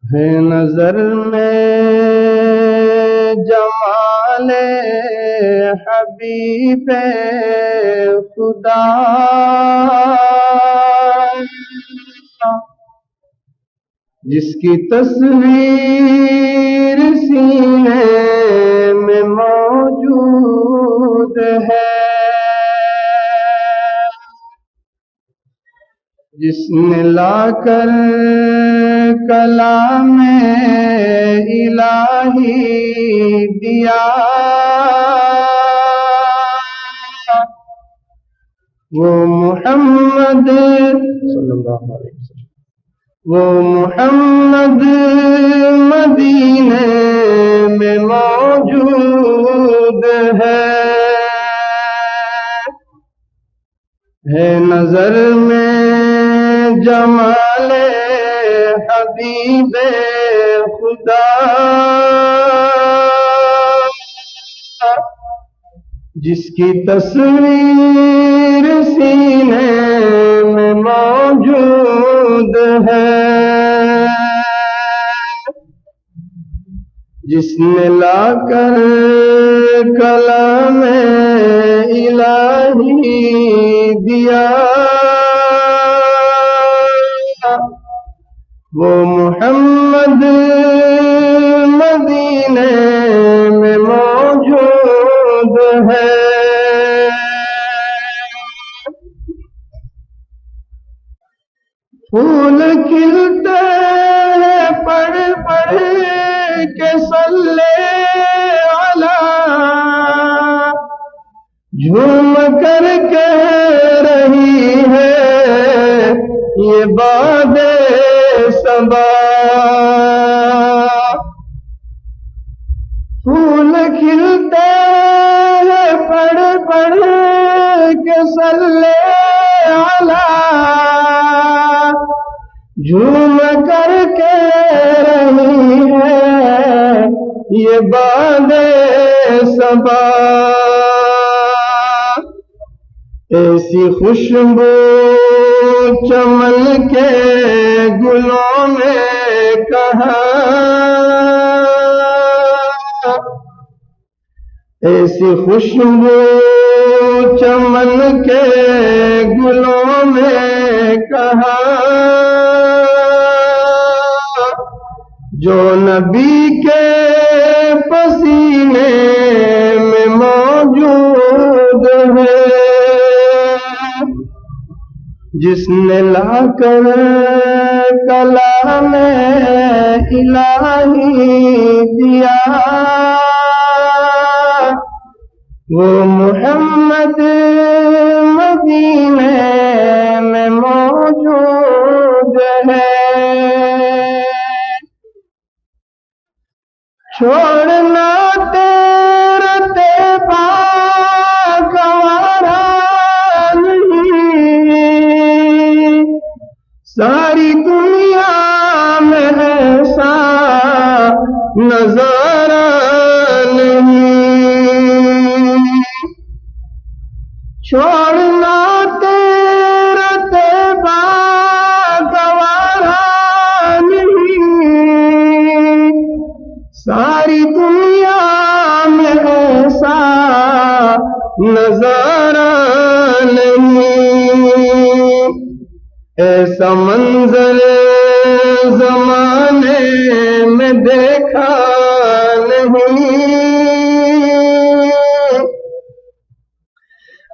ہے نظر میں جمال حبیب خدا، جس کی تصویر سینے میں موجود ہے، جس نے لا کر کلام الہی دیا، وہ محمد صلی اللہ علیہ وسلم، وہ محمد مدینے میں موجود ہے نظر میں جمال حبیب خدا، جس کی تصویر سینے میں موجود ہے، جس نے لا کر کلام الہی دیا، وہ محمد مدینے میں موجود ہے۔ پھول کھلتے ہیں پڑھ پڑھ کے صلی علی، جھوم کر کہہ رہی ہے یہ باد صبا، پھول کھلتے ہیں پڑھ پڑھ کے صلی علی، جھوم کر کہہ رہی ہے یہ باد صبا، ایسی خوشبو چمن کے گلوں میں کہاں، ایسی خوشبو چمن کے گلوں میں کہاں، جو نبی کے پسینے میں موجود ہے، جس نے لا کر کلام الہی دیا، وہ محمد مدینے میں موجود ہے۔ چھوڑنا تیرا تیبا گوارا نہیں، ساری دنیا میں ایسا نظارہ نہیں، چھوڑنا تیرا تیبا گوارا نہیں، ساری دنیا میں ایسا نظارہ نہیں، ایسا منظر زمانے میں دیکھا نہیں،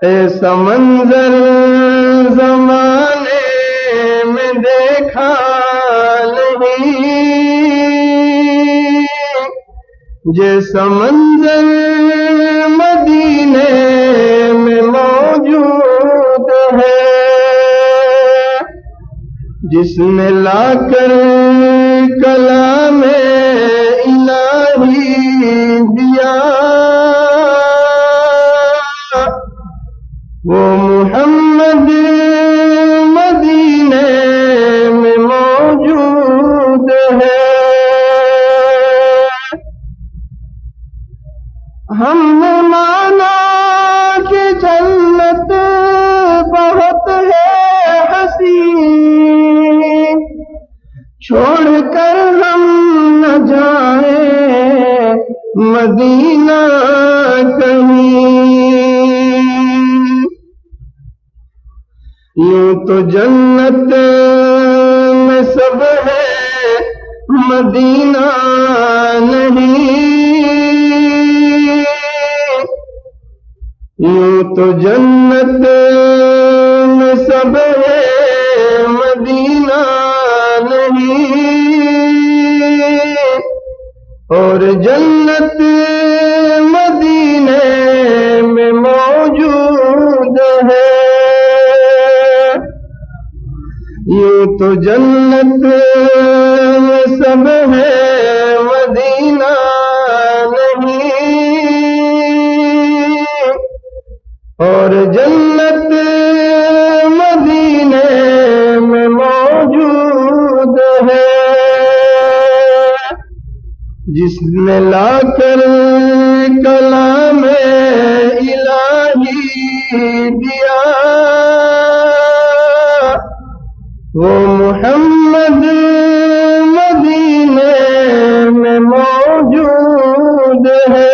ایسا منظر زمانے میں دیکھا نہیں، جیسا منظر مدینے میں موجود ہے، جس نے لا کر کلام الہی دیا، وہ محمد مدینے میں موجود ہے۔ ہم نے مانا کہ جنت بہت ہے حسین، چھوڑ کر ہم نہ جائیں مدینہ کہیں، یوں تو جنت میں سب ہے مدینہ نہیں، یوں تو جنت میں سب ہے مدینہ نہیں، اور جنت مدینے میں موجود ہے، یہ تو جنت میں سب ہے مدینہ نہیں، اور جنت مدینے میں موجود ہے، جس نے لا کر کلام الہی دیا، وہ محمد مدینے میں موجود ہے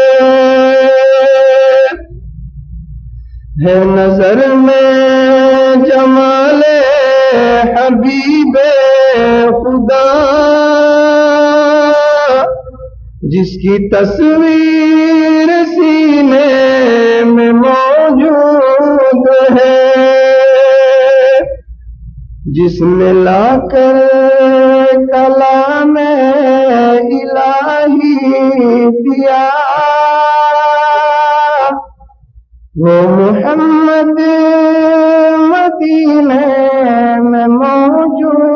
نظر میں جمال حبیب خدا، جس کی تصویر سینے میں موجود ہے، جس نے لا کر کلام الہی دیا، وہ محمد مدینے میں موجود